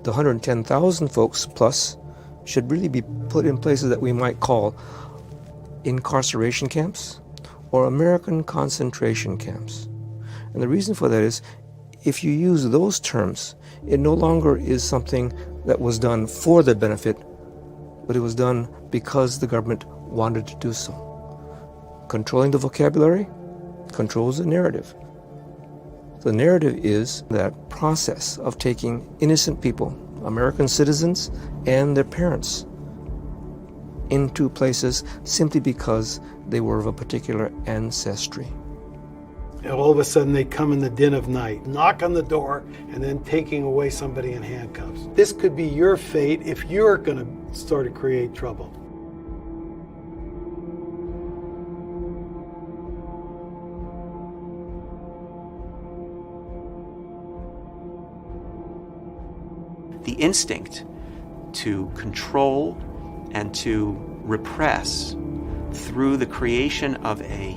The 110,000 folks plus should really be put in places that we might call incarceration camps or American concentration camps. And the reason for that is, if you use those terms, it no longer is something that was done for their benefit, but it was done because the government wanted to do so. Controlling the vocabulary controls the narrative. The narrative is that process of taking innocent people, American citizens and their parents, into places simply because they were of a particular ancestry. And all of a sudden they come in the dead of night, knock on the door, and then taking away somebody in handcuffs. This could be your fate if you're going to start to create trouble. The instinct to control and to repress through the creation of a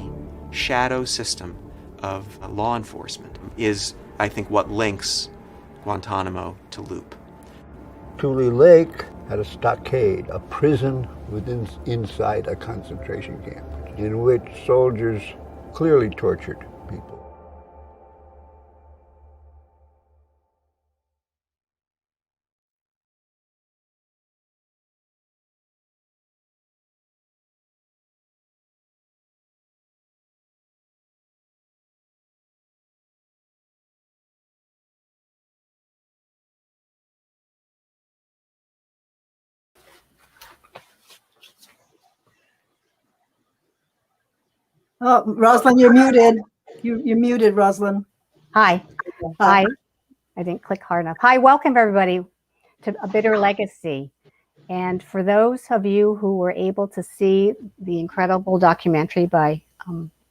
shadow system of law enforcement is, I think, what links Guantanamo to Loop. Tule Lake had a stockade, a prison inside a concentration camp, in which soldiers clearly tortured people. Oh, Rosalyn, you're muted. You're muted, Rosalyn. Hi. Hi. I didn't click hard enough. Hi, welcome everybody to A Bitter Legacy. And for those of you who were able to see the incredible documentary by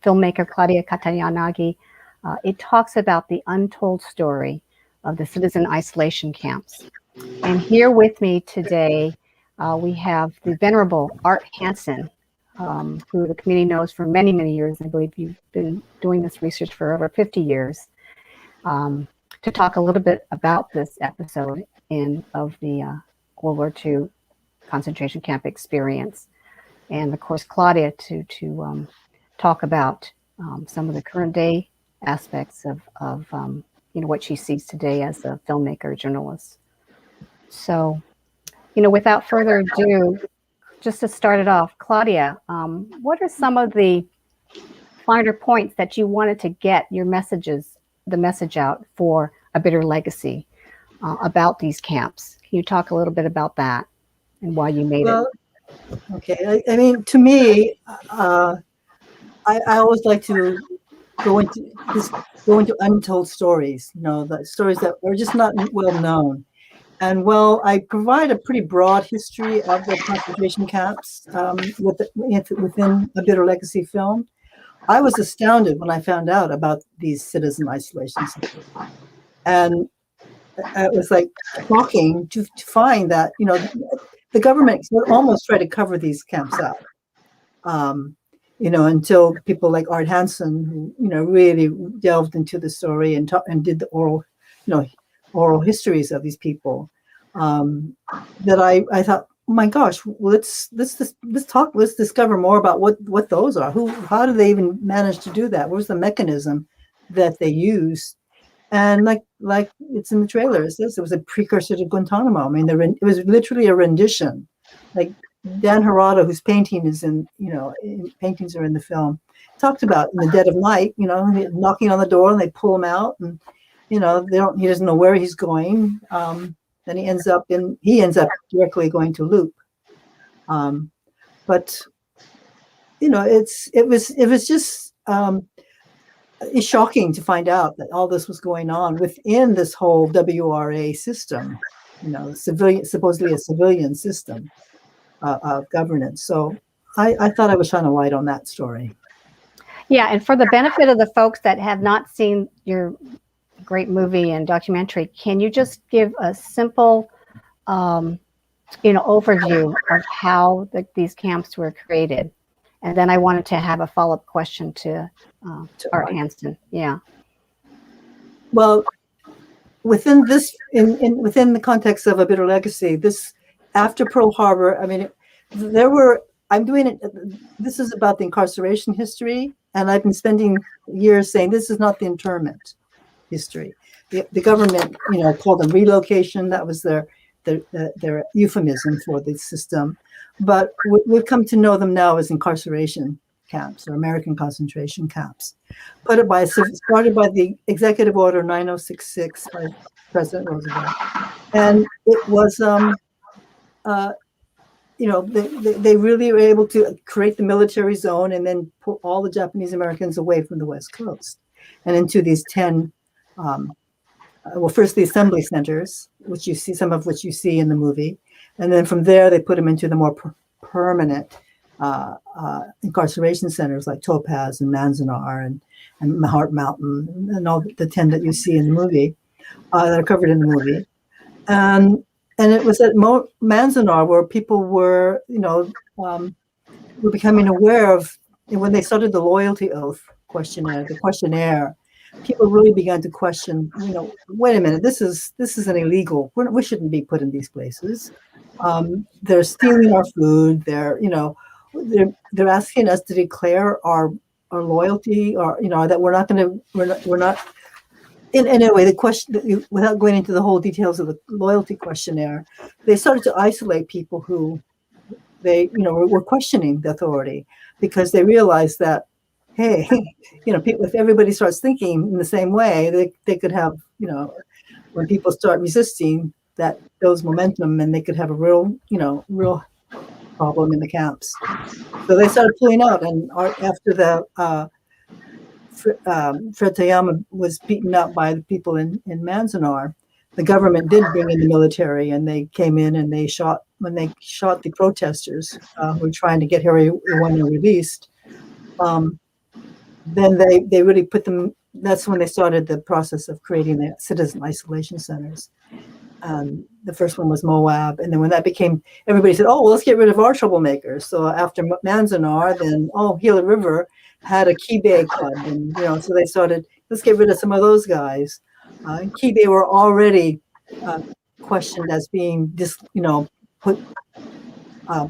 filmmaker Claudia Katayanagi, it talks about the untold story of the citizen isolation camps. And here with me today, we have the venerable Art Hansen, who the community knows for many, many years. I believe you've been doing this research for over 50 years, to talk a little bit about this episode of the World War II concentration camp experience. And of course, Claudia to talk about some of the current day aspects of what she sees today as a filmmaker, journalist. So, without further ado, just to start it off, Claudia, what are some of the finer points that you wanted to get the message out for A Bitter Legacy about these camps? Can you talk a little bit about that and why you made it? Okay. I mean, to me, I always like to go into untold stories, the stories that are just not well known. And I provide a pretty broad history of the concentration camps within A Bitter Legacy film. I was astounded when I found out about these citizen isolation centers. And it was like shocking to find that, the government would almost try to cover these camps up, until people like Art Hansen, who, really delved into the story and did the oral histories of these people, that I thought, oh my gosh, let's discover more about what those are. How do they even manage to do that? What was the mechanism that they used? And like it's in the trailer, it says it was a precursor to Guantanamo. I mean, it was literally a rendition. Like Dan Harada, whose paintings are in the film, talked about in the dead of night, knocking on the door and they pull him out, and he doesn't know where he's going. Then he ends up directly going to Loop. But it was just it's shocking to find out that all this was going on within this whole WRA system, supposedly a civilian system of governance. So I thought I was shining a light on that story. Yeah, and for the benefit of the folks that have not seen your great movie and documentary, can you just give a simple overview of how these camps were created? And then I wanted to have a follow-up question to Art Hansen. Yeah. Well, within this, within the context of A Bitter Legacy, this after Pearl Harbor, I mean, there were. I'm doing it. This is about the incarceration history, and I've been spending years saying this is not the internment history. The government, called them relocation. That was their euphemism for the system. But we've come to know them now as incarceration camps or American concentration camps. Started by the Executive Order 9066 by President Roosevelt, and it was they really were able to create the military zone and then put all the Japanese Americans away from the West Coast and into these 10, first the assembly centers, which you see, some of which you see in the movie. And then from there, they put them into the more permanent incarceration centers like Topaz and Manzanar and Heart Mountain and all the 10 that you see in the movie that are covered in the movie. And it was at Manzanar where people were, were becoming aware of, when they started the loyalty oath questionnaire, people really began to question, wait a minute, this is an illegal. We shouldn't be put in these places. They're stealing our food. They're asking us to declare our loyalty, or that we're not. In a way, the question, without going into the whole details of the loyalty questionnaire, they started to isolate people who were questioning the authority, because they realized that, hey, if everybody starts thinking in the same way, they could have, when people start resisting those momentum, and they could have a real problem in the camps. So they started pulling out, and after the Fred Tayama was beaten up by the people in Manzanar, the government did bring in the military, and they came in and when they shot the protesters who were trying to get Harry Iwano released. Then they really put them. That's when they started the process of creating the citizen isolation centers. The first one was Moab, and then when that became, everybody said, "Oh, well, let's get rid of our troublemakers." So after Manzanar, then Gila River had a Kibe club, and so they started, let's get rid of some of those guys. Kibe were already questioned as being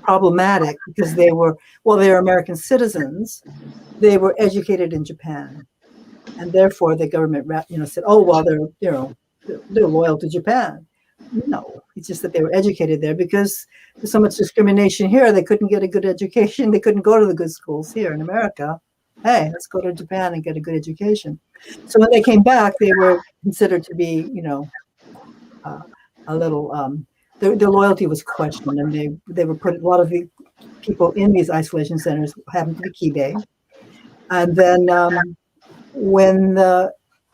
problematic, because they're American citizens. They were educated in Japan, and therefore the government said, "Oh, well, they're loyal to Japan." No, it's just that they were educated there, because there's so much discrimination here. They couldn't get a good education. They couldn't go to the good schools here in America. Hey, let's go to Japan and get a good education. So when they came back, they were considered to be, a little, their loyalty was questioned, and they were put, a lot of the people in these isolation centers happened to be Kibe. And then when the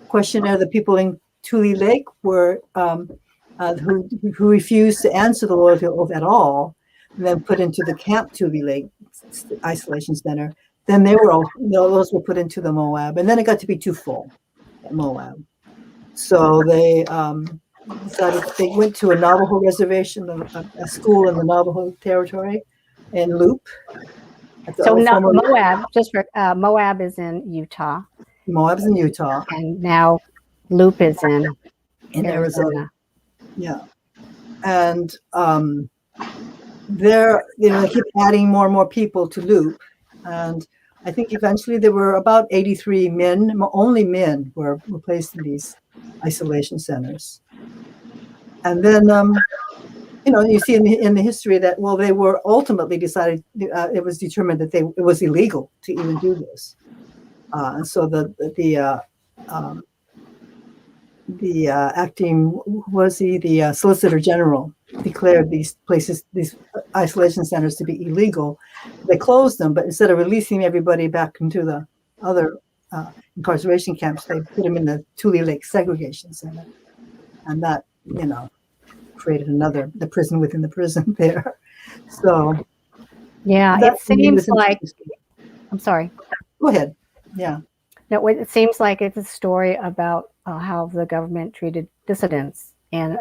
questionnaire, the people in Tule Lake were, who refused to answer the loyalty oath at all, and then put into the Camp Tule Lake isolation center, then those were put into the Moab, and then it got to be too full at Moab. So they decided, they went to a Navajo reservation, a school in the Navajo territory in Loop. So Moab, just for Moab is in Utah. Moab's in Utah, and now Loop is in Arizona. Yeah, and they keep adding more and more people to Loop, and I think eventually there were about 83 men, only men, were placed in these isolation centers. And then, you see in the history that, well, they were ultimately decided, it was determined that it was illegal to even do this. And so the Solicitor General declared these isolation centers to be illegal. They closed them, but instead of releasing everybody back into the other incarceration camps, they put them in the Tule Lake Segregation Center. And that, created the prison within the prison there. So, yeah, it seems like, I'm sorry. Go ahead. Yeah. No, it seems like it's a story about how the government treated dissidents and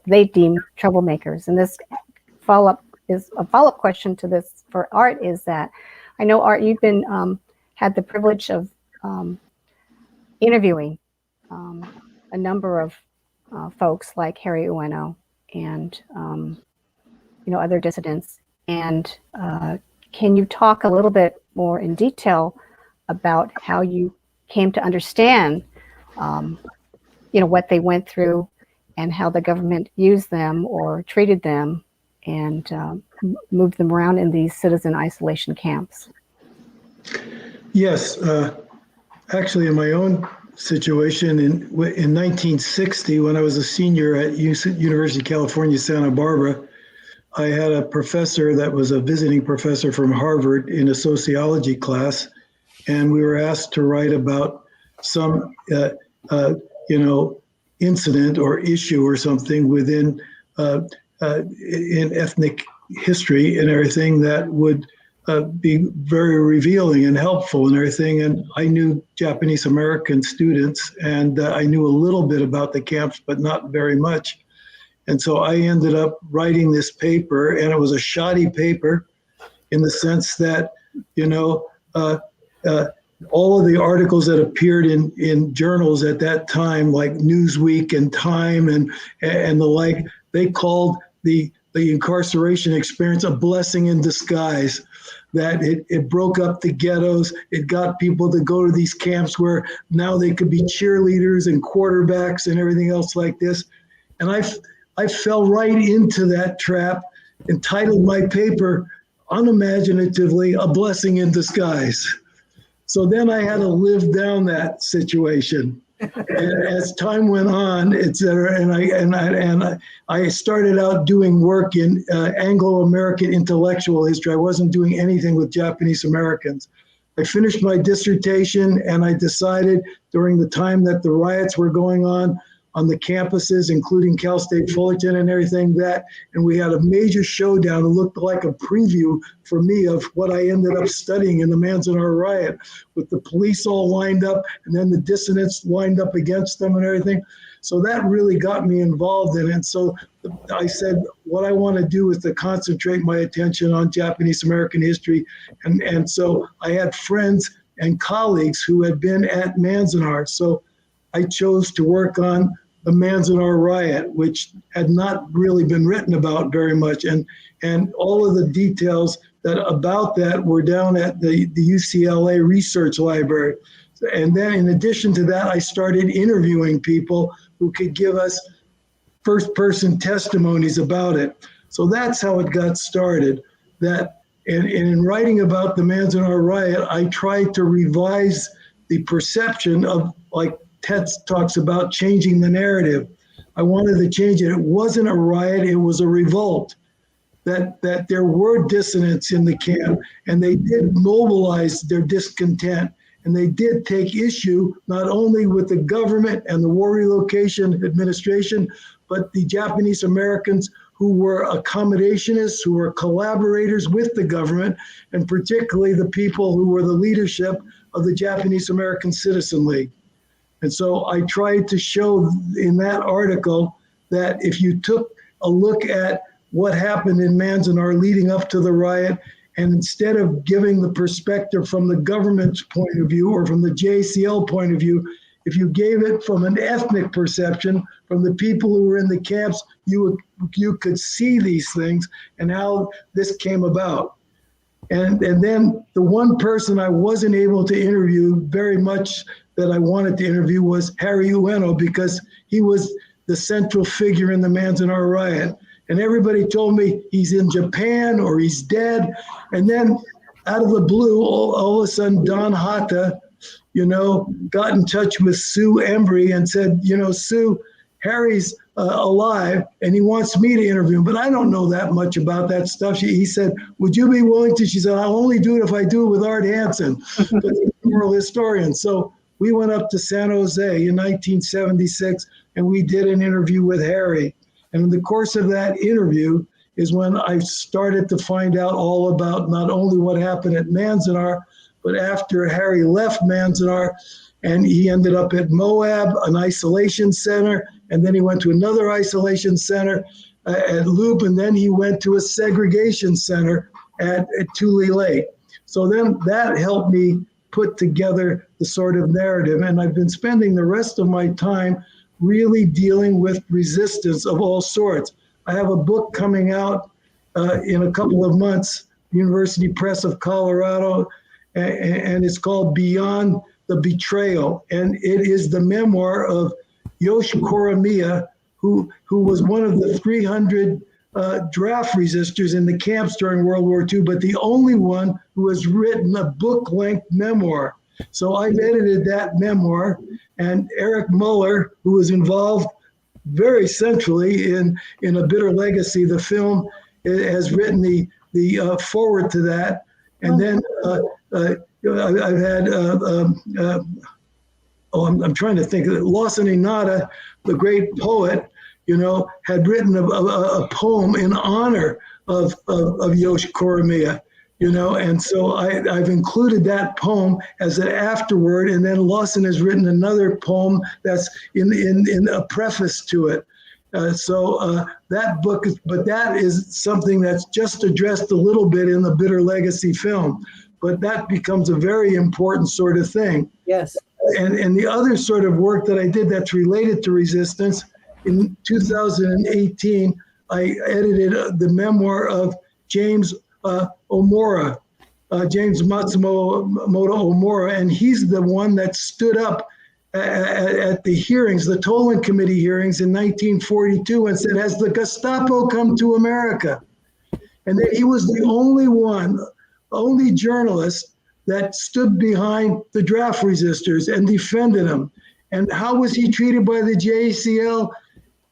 they deemed troublemakers. And this follow-up question to this for Art is that, I know, Art, you've been had the privilege of interviewing a number of folks like Harry Ueno and other dissidents. And can you talk a little bit more in detail about how you came to understand, what they went through and how the government used them or treated them and moved them around in these citizen isolation camps? Yes, actually, in my own situation in 1960, when I was a senior at University of California, Santa Barbara, I had a professor that was a visiting professor from Harvard in a sociology class, and we were asked to write about some, incident or issue or something within in ethnic history and everything that would be very revealing and helpful and everything. And I knew Japanese American students, and I knew a little bit about the camps, but not very much. And so I ended up writing this paper, and it was a shoddy paper in the sense that, all of the articles that appeared in journals at that time, like Newsweek and Time and the like, they called the incarceration experience a blessing in disguise. That it broke up the ghettos. It got people to go to these camps where now they could be cheerleaders and quarterbacks and everything else like this. And I fell right into that trap and titled my paper unimaginatively, A Blessing in Disguise. So then I had to live down that situation. And as time went on, et cetera, and I started out doing work in Anglo-American intellectual history. I wasn't doing anything with Japanese Americans. I finished my dissertation, and I decided during the time that the riots were going on the campuses, including Cal State Fullerton and everything and we had a major showdown. It looked like a preview for me of what I ended up studying in the Manzanar riot, with the police all lined up and then the dissidents lined up against them and everything. So that really got me involved in it. And so I said, what I want to do is to concentrate my attention on Japanese American history. And so I had friends and colleagues who had been at Manzanar. So I chose to work on the Manzanar riot, which had not really been written about very much. And all of the details about that were down at the UCLA Research Library. And then in addition to that, I started interviewing people who could give us first-person testimonies about it. So that's how it got started. That and in writing about the Manzanar riot, I tried to revise the perception of, like Ted talks about, changing the narrative. I wanted to change it. It wasn't a riot, it was a revolt. That there were dissidents in the camp, and they did mobilize their discontent, and they did take issue not only with the government and the War Relocation Administration, but the Japanese Americans who were accommodationists, who were collaborators with the government, and particularly the people who were the leadership of the Japanese American Citizen League. And so I tried to show in that article that if you took a look at what happened in Manzanar leading up to the riot, and instead of giving the perspective from the government's point of view or from the JCL point of view, if you gave it from an ethnic perception, from the people who were in the camps, you could see these things and how this came about. And then the one person I wasn't able to interview very much that I wanted to interview was Harry Ueno, because he was the central figure in the Manzanar riot. And everybody told me he's in Japan or he's dead. And then out of the blue, all of a sudden, Don Hatta, got in touch with Sue Embry and said, Sue, Harry's alive and he wants me to interview him, but I don't know that much about that stuff. He said, would you be willing to? She said, I'll only do it if I do it with Art Hansen, the oral historian. So we went up to San Jose in 1976 and we did an interview with Harry. And in the course of that interview is when I started to find out all about not only what happened at Manzanar, but after Harry left Manzanar and he ended up at Moab, an isolation center, and then he went to another isolation center at Loop, and then he went to a segregation center at Tule Lake. So then that helped me put together the sort of narrative. And I've been spending the rest of my time really dealing with resistance of all sorts. I have a book coming out in a couple of months, University Press of Colorado, and it's called Beyond the Betrayal. And it is the memoir of Yosh Koramiya, who was one of the 300 draft resistors in the camps during World War II, but the only one who has written a book-length memoir. So I've edited that memoir, and Eric Muller, who was involved very centrally in A Bitter Legacy, the film, has written the forward to that. And then I've had, I'm trying to think of it, Lawson Inada, the great poet, had written a poem in honor of Yosh Koramiya, and so I've included that poem as an afterword, and then Lawson has written another poem that's in a preface to it. So that book but that is something that's just addressed a little bit in the Bitter Legacy film, but that becomes a very important sort of thing. Yes. And the other sort of work that I did that's related to resistance, in 2018, I edited the memoir of James Omura, James Matsumoto Omura, and he's the one that stood up at the hearings, the Toland Committee hearings in 1942, and said, "Has the Gestapo come to America?" And then he was the only journalist that stood behind the draft resistors and defended them. And how was he treated by the JACL?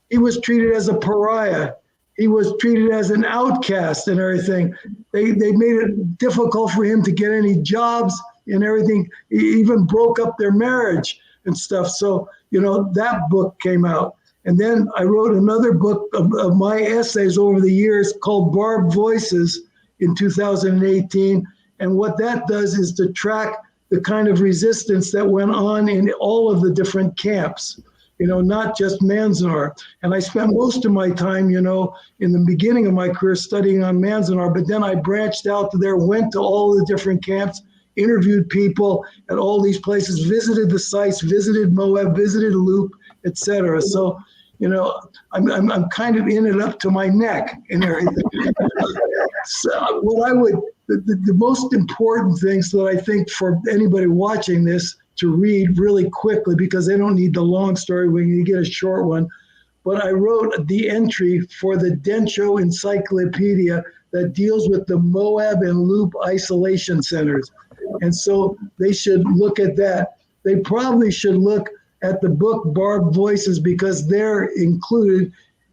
He was treated as a pariah. He was treated as an outcast and everything. They made it difficult for him to get any jobs and everything. He even broke up their marriage and stuff. So, that book came out. And then I wrote another book of my essays over the years called Barbed Voices in 2018. And what that does is to track the kind of resistance that went on in all of the different camps. Not just Manzanar. And I spent most of my time, in the beginning of my career studying on Manzanar, but then I branched out to there, went to all the different camps, interviewed people at all these places, visited the sites, visited Moab, visited Loop, etc. So, I'm kind of in it up to my neck and everything. So the most important things that I think for anybody watching this to read really quickly, because they don't need the long story when you get a short one. But I wrote the entry for the Dencho Encyclopedia that deals with the Moab and Loop isolation centers. And so they should look at that. They probably should look at the book Barbed Voices, because they're included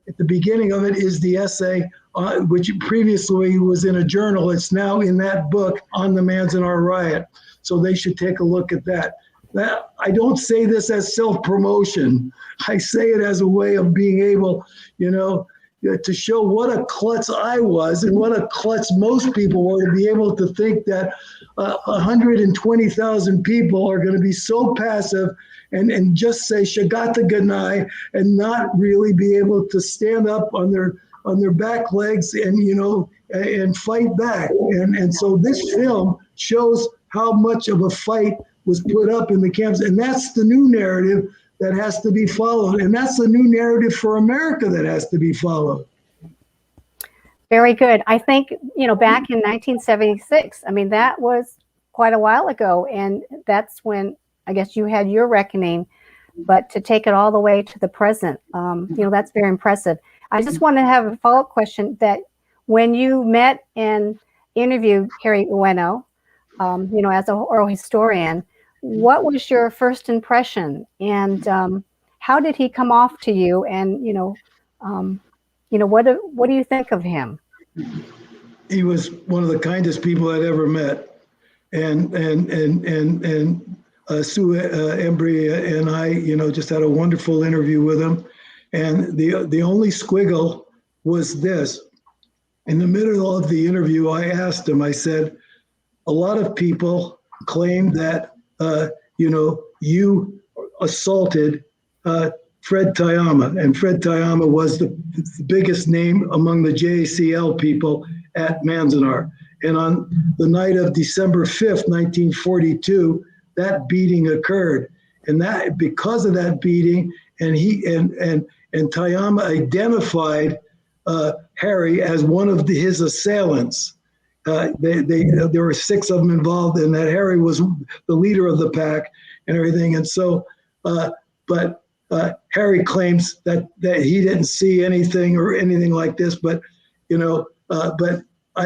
at the beginning of it is the essay, which previously was in a journal. It's now in that book on the Manzanar riot. So they should take a look at that. I don't say this as self-promotion. I say it as a way of being able, to show what a klutz I was and what a klutz most people were, to be able to think that 120,000 people are going to be so passive and just say Shagata Ganai and not really be able to stand up on their back legs and fight back. And so this film shows how much of a fight was put up in the camps. And that's the new narrative that has to be followed. And that's the new narrative for America that has to be followed. Very good. I think, back in 1976, that was quite a while ago. And that's when I guess you had your reckoning. But to take it all the way to the present, that's very impressive. I just want to have a follow-up question that when you met and interviewed Harry Ueno, as an oral historian, what was your first impression, and how did he come off to you? And what do you think of him? He was one of the kindest people I'd ever met, and Sue Embry and I, just had a wonderful interview with him. And the only squiggle was this: in the middle of the interview, I asked him. I said, a lot of people claim that you assaulted Fred Tayama, and Fred Tayama was the biggest name among the JACL people at Manzanar. And on the night of December 5th, 1942, that beating occurred. And that, because of that beating and Tayama identified Harry as one of his assailants. There were 6 of them involved, and that Harry was the leader of the pack and everything. And so, but Harry claims that he didn't see anything or anything like this. But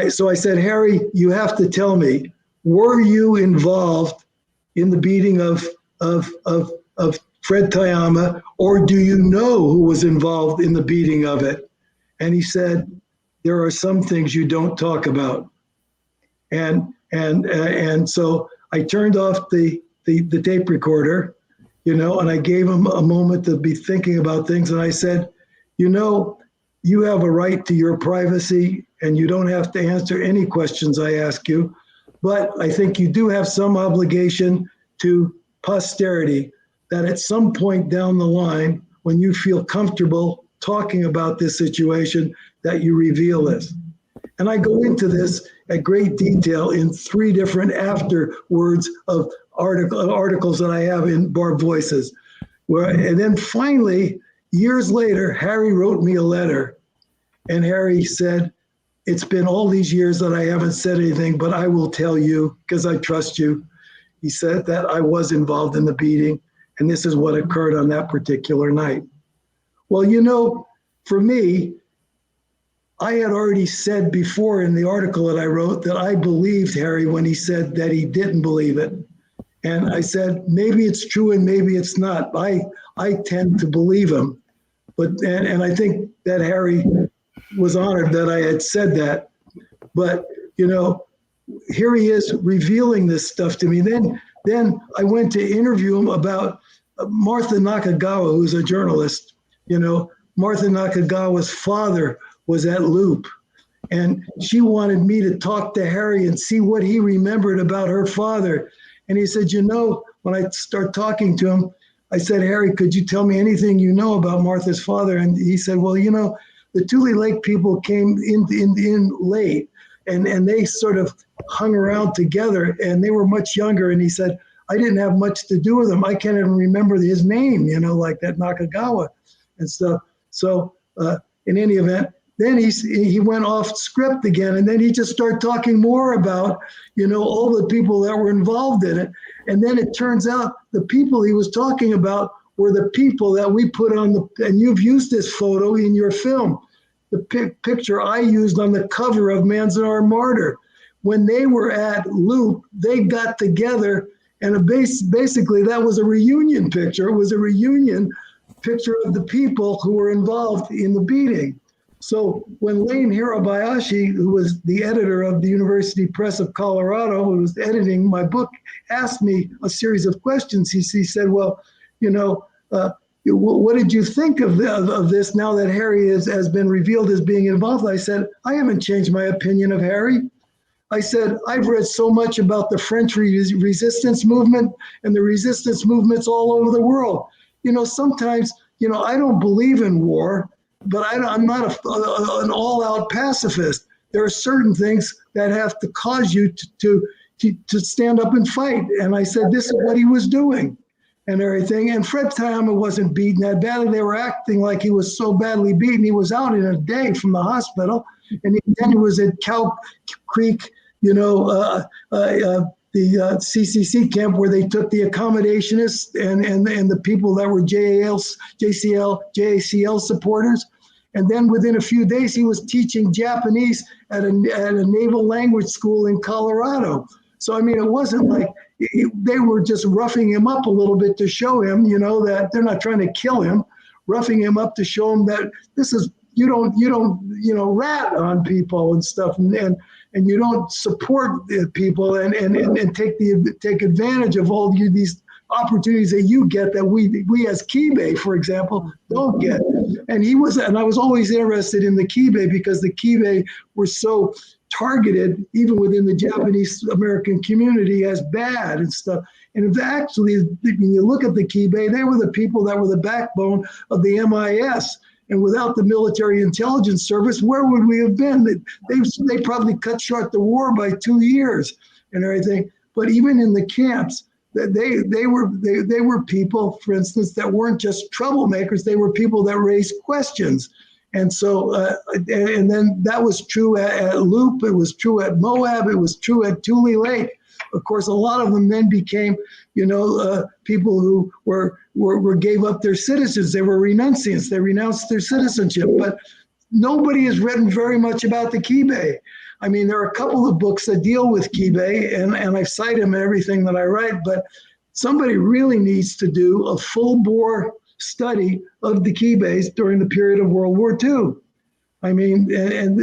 so I said, Harry, you have to tell me, were you involved in the beating of Fred Tayama, or do you know who was involved in the beating of it? And he said, there are some things you don't talk about. And so I turned off the tape recorder, and I gave him a moment to be thinking about things. And I said, you have a right to your privacy, and you don't have to answer any questions I ask you. But I think you do have some obligation to posterity that at some point down the line, when you feel comfortable talking about this situation, that you reveal this. And I go into this at great detail in 3 different afterwords of articles that I have in Barbed Voices. And then finally, years later, Harry wrote me a letter. And Harry said, it's been all these years that I haven't said anything, but I will tell you because I trust you. He said that I was involved in the beating, and this is what occurred on that particular night. Well, for me, I had already said before in the article that I wrote that I believed Harry when he said that he didn't believe it. And I said, maybe it's true and maybe it's not. I tend to believe him. And I think that Harry was honored that I had said that. But, here he is revealing this stuff to me. Then I went to interview him about Martha Nakagawa, who's a journalist. Martha Nakagawa's father was at Loop, and she wanted me to talk to Harry and see what he remembered about her father. And he said, when I start talking to him, I said, Harry, could you tell me anything you know about Martha's father? And he said, well, the Tule Lake people came in late, and they sort of hung around together, and they were much younger. And he said, I didn't have much to do with them. I can't even remember his name, like that Nakagawa and stuff. So in any event, then he went off script again, and then he just started talking more about, all the people that were involved in it. And then it turns out the people he was talking about were the people that we put on and you've used this photo in your film, the picture I used on the cover of Manzanar Martyr. When they were at Loop, they got together, and basically that was a reunion picture. It was a reunion picture of the people who were involved in the beating. So when Lane Hirabayashi, who was the editor of the University Press of Colorado, who was editing my book, asked me a series of questions. He said, well, what did you think of this now that Harry has been revealed as being involved? I said, I haven't changed my opinion of Harry. I said, I've read so much about the French resistance movement and the resistance movements all over the world. Sometimes, I don't believe in war, but I'm not an all-out pacifist. There are certain things that have to cause you to stand up and fight. And I said, this is what he was doing and everything. And Fred Tayama wasn't beaten that badly. They were acting like he was so badly beaten. He was out in a day from the hospital. And then he was at Cow Creek, the CCC camp where they took the accommodationists and the people that were JACL supporters. And then within a few days, he was teaching Japanese at a naval language school in Colorado. So, it wasn't like they were just roughing him up a little bit to show him, that they're not trying to kill him, roughing him up to show him that this is, you don't, rat on people and stuff. And you don't support the people and take advantage of all these opportunities that you get that we as Kibe, for example, don't get. And I was always interested in the Kibe because the Kibe were so targeted, even within the Japanese American community, as bad and stuff. And actually, when you look at the Kibe, they were the people that were the backbone of the MIS. And without the military intelligence service, where would we have been? They probably cut short the war by 2 years and everything. But even in the camps, they were people, for instance, that weren't just troublemakers. They were people that raised questions. And so, and then that was true at Loop. It was true at Moab. It was true at Tule Lake. Of course, a lot of them then became, people who were gave up their citizens. They were renunciants. They renounced their citizenship. But nobody has written very much about the Kibe. I mean, there are a couple of books that deal with Kibe, and I cite them in everything that I write. But somebody really needs to do a full-bore study of the Kibes during the period of World War II. I mean, and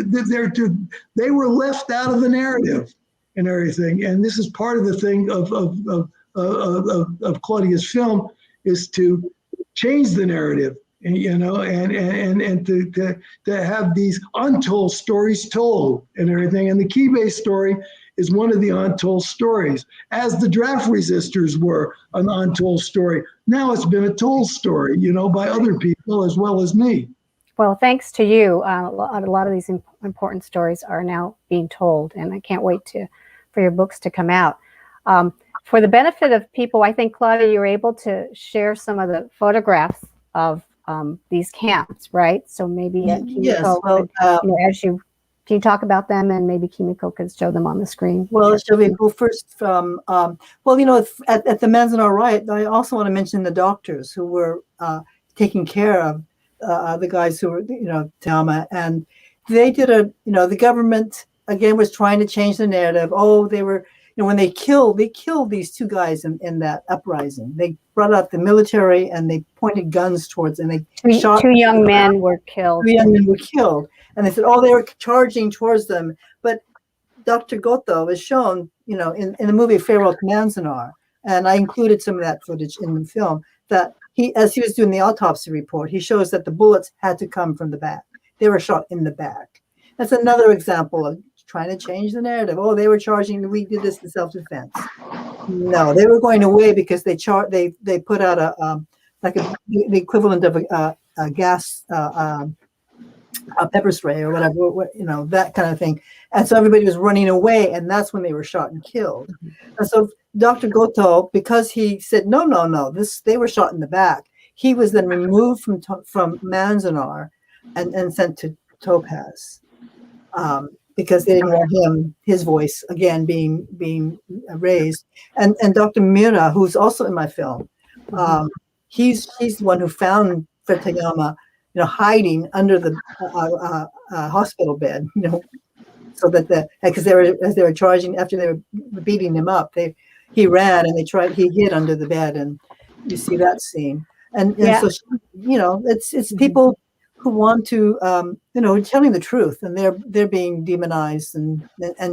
they were left out of the narrative and everything. And this is part of the thing of Claudia's film, is to change the narrative, and to have these untold stories told and everything. And the Kibe story is one of the untold stories, as the draft resistors were an untold story. Now it's been a told story, by other people as well as me. Well, thanks to you, a lot of these important stories are now being told, and I can't wait for your books to come out. For the benefit of people, I think, Claudia, you were able to share some of the photographs of these camps, right? So maybe Kimiko, yes. Well, can you talk about them, and maybe Kimiko could show them on the screen? Well, shall we go first from, at the Manzanar riot, I also want to mention the doctors who were taking care of the guys who were, Tama, and they did the government, again, was trying to change the narrative. Oh, they were, when they killed these two guys in that uprising. They brought out the military and they pointed guns towards them. They shot two young men were killed. 2 young men were killed. And they said, oh, they were charging towards them. But Dr. Goto is shown, in the movie Farewell to Manzanar, and I included some of that footage in the film, that as he was doing the autopsy report, he shows that the bullets had to come from the back. They were shot in the back. That's another example of trying to change the narrative. Oh, they were charging, we did this in self-defense. No, they were going away because they put out the equivalent of a gas, a pepper spray or whatever, that kind of thing. And so everybody was running away, and that's when they were shot and killed. And so Dr. Goto, because he said, no, they were shot in the back, he was then removed from Manzanar and sent to Topaz. Because they didn't want his voice again being raised. And Dr. Mira, who's also in my film, he's the one who found Fetayama, hiding under the hospital bed, so that because they were charging after they were beating him up, he ran and he hid under the bed, and you see that scene. And so it's people who want to, telling the truth, and they're being demonized and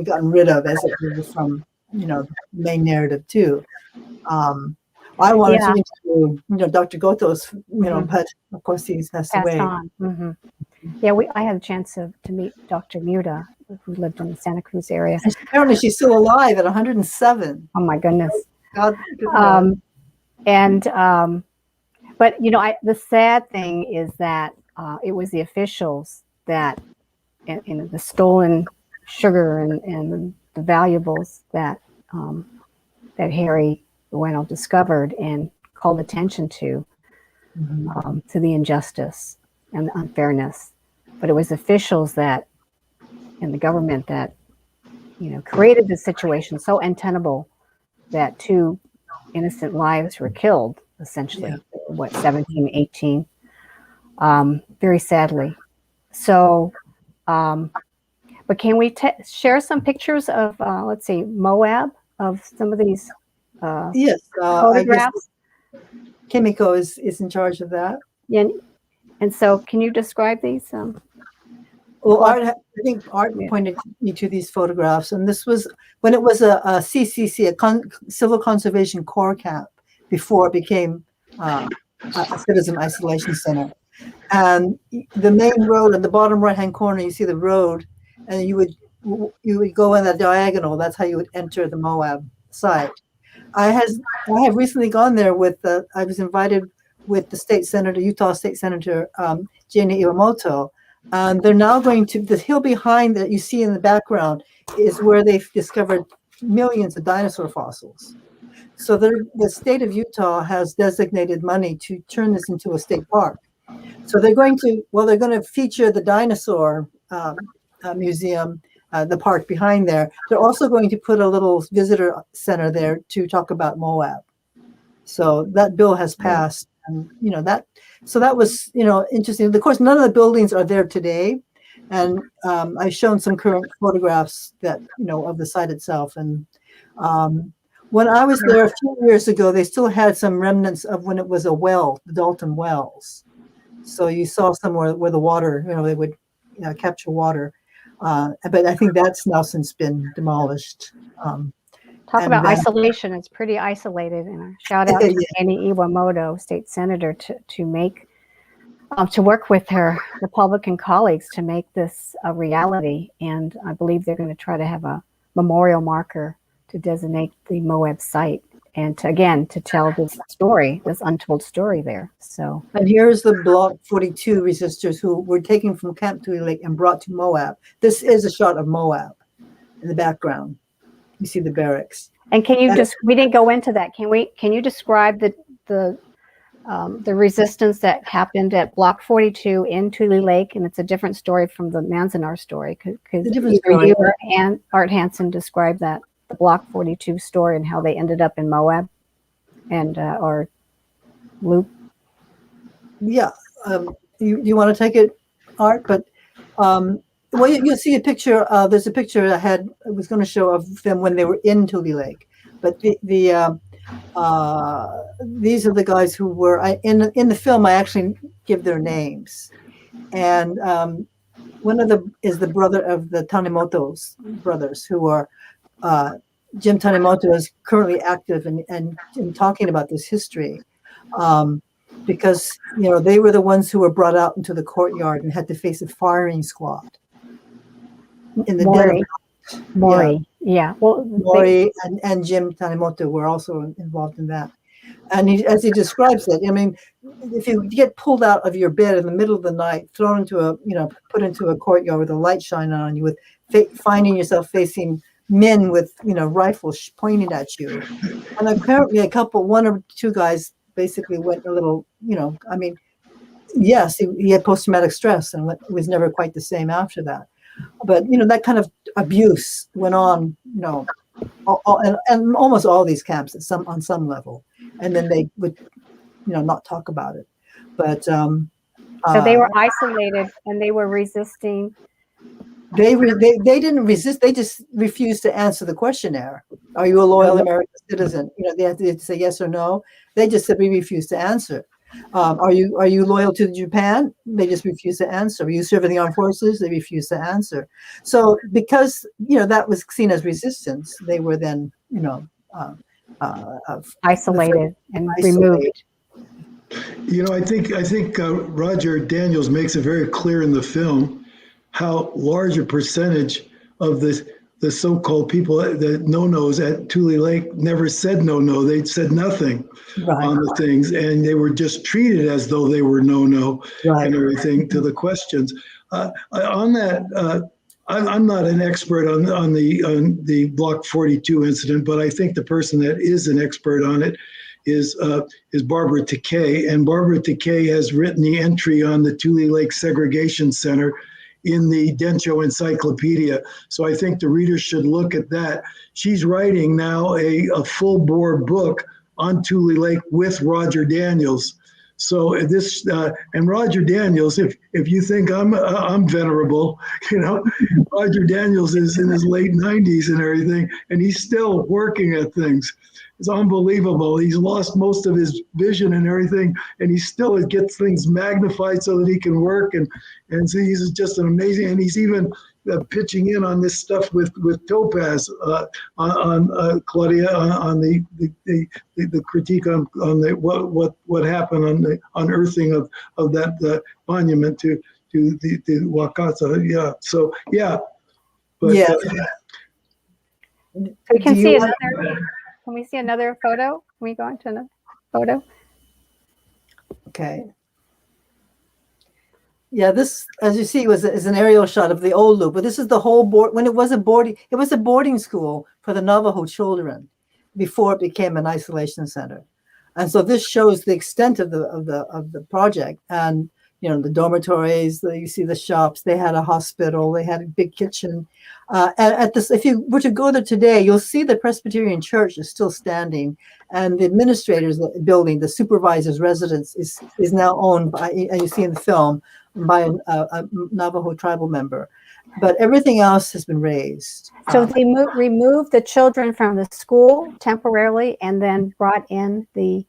gotten rid of as it were from, the main narrative too. I wanted to interview, Dr. Goto's, but of course he's passed away. Mm-hmm. Yeah, I had a chance to meet Dr. Muda, who lived in the Santa Cruz area. And apparently she's still alive at 107. Oh my goodness. God, but the sad thing is that it was the officials that, the stolen sugar and the valuables that Harry Bueno discovered and called attention to the injustice and the unfairness. But it was officials that, and the government that, created the situation so untenable that 2 innocent lives were killed, essentially, 17, 18. Very sadly. So, but can we share some pictures of, let's see, Moab, of some of these yes, photographs? Kimiko is in charge of that. Yeah, and so can you describe these? Well, I think Art pointed me to these photographs, and this was when it was a CCC, a Civil Conservation Corps camp, before it became a citizen isolation center. And the main road in the bottom right-hand corner, you see the road, and you would go in the diagonal. That's how you would enter the Moab site. I have recently gone there I was invited with the state senator, Utah State Senator Jenny Iwamoto. And they're now going to, the hill behind that you see in the background is where they've discovered millions of dinosaur fossils. So the state of Utah has designated money to turn this into a state park. So they're going to feature the dinosaur museum, the park behind there. They're also going to put a little visitor center there to talk about Moab. So that bill has passed, and that was interesting. Of course, none of the buildings are there today, and I've shown some current photographs that of the site itself. And when I was there a few years ago, they still had some remnants of when it was a well, the Dalton Wells. So you saw somewhere where the water, they would capture water, but I think that's now since been demolished. Talk about isolation. It's pretty isolated. And a shout out to Annie Iwamoto, state senator, to make to work with her Republican colleagues to make this a reality. And I believe they're going to try to have a memorial marker to designate the Moab site and to tell this story, this untold story there. So, and here's the Block 42 resistors who were taken from Camp Tule Lake and brought to Moab. This is a shot of Moab in the background. You see the barracks. And can you we didn't go into that. Can you describe the resistance that happened at Block 42 in Tule Lake? And it's a different story from the Manzanar story, because you and Art Hansen described that, the Block 42 story, and how they ended up in Moab and or Luke. Yeah. You want to take it, Art? But well, you'll see a picture. There's a picture I was going to show of them when they were in Tule Lake. But these are the guys who were in the film. I actually give their names, and one of them is the brother of the Tanimoto's brothers, who are Jim Tanimoto is currently active and talking about this history, because they were the ones who were brought out into the courtyard and had to face a firing squad. In the Maury. Yeah. Well, Maury and Jim Tanimoto were also involved in that. And as he describes it, I mean, if you get pulled out of your bed in the middle of the night, thrown into put into a courtyard with a light shining on you, with finding yourself facing men with, rifles pointing at you. And apparently one or two guys basically went a little, yes, he had post-traumatic stress and was never quite the same after that. But that kind of abuse went on, and almost all these camps on some level, and then they would, not talk about it. But so they were isolated and they were resisting. They didn't resist. They just refused to answer the questionnaire. Are you a loyal American citizen? They had to say yes or no. They just said we refuse to answer. Are you loyal to Japan? They just refuse to answer. Are you serving the armed forces? They refuse to answer. So because that was seen as resistance, they were then isolated and removed. I think Roger Daniels makes it very clear in the film how large a percentage of the so-called people, the no-nos at Tule Lake, never said no. They said nothing on the things, and they were just treated as though they were no and everything to the questions. On that, I'm not an expert on the Block 42 incident, but I think the person that is an expert on it is Barbara Takei, and Barbara Takei has written the entry on the Tule Lake Segregation Center in the Densho Encyclopedia. So I think the readers should look at that. She's writing now a full-bore book on Tule Lake with Roger Daniels. So this and Roger Daniels, if you think I'm venerable, Roger Daniels is in his late 90s and everything, and he's still working at things. It's unbelievable. He's lost most of his vision and everything, and he still gets things magnified so that he can work. And so he's just an amazing. And he's even pitching in on this stuff with Topaz on Claudia on the critique on what happened on the unearthing of that monument to the Wakasa. Yeah. So yeah. But, yeah. We can see another. Can we see another photo? Can we go into another photo? Okay. Yeah, this, as you see, is an aerial shot of the old loop. But this is the whole board. When it was a boarding school for the Navajo children. before it became an isolation center. And so this shows the extent of the project. And the dormitories, you see the shops. They had a hospital. They had a big kitchen. And at this, if you were to go there today, you'll see the Presbyterian Church is still standing, and the administrators building, the supervisor's residence, is now owned by, and you see in the film, by a Navajo tribal member. But everything else has been razed. So they removed the children from the school temporarily, and then brought in the.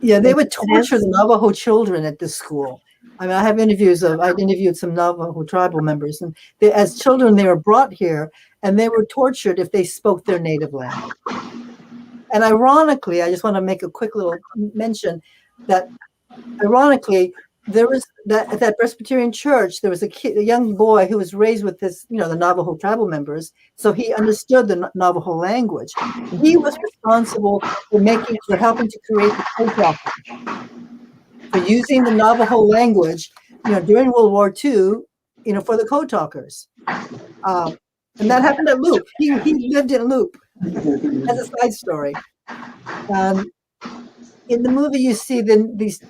Yeah, they would torture the Navajo children at this school. I mean, I have I've interviewed some Navajo tribal members, and as children, they were brought here, and they were tortured if they spoke their native language. And ironically, I just want to make a quick little mention that, ironically, there was at that Presbyterian church, there was a young boy who was raised with this, the Navajo tribal members, so he understood the Navajo language. He was responsible for helping to create the code talkers, for using the Navajo language, during World War II, for the code talkers. And that happened at Loop. He lived in Loop as a side story. In the movie, you see the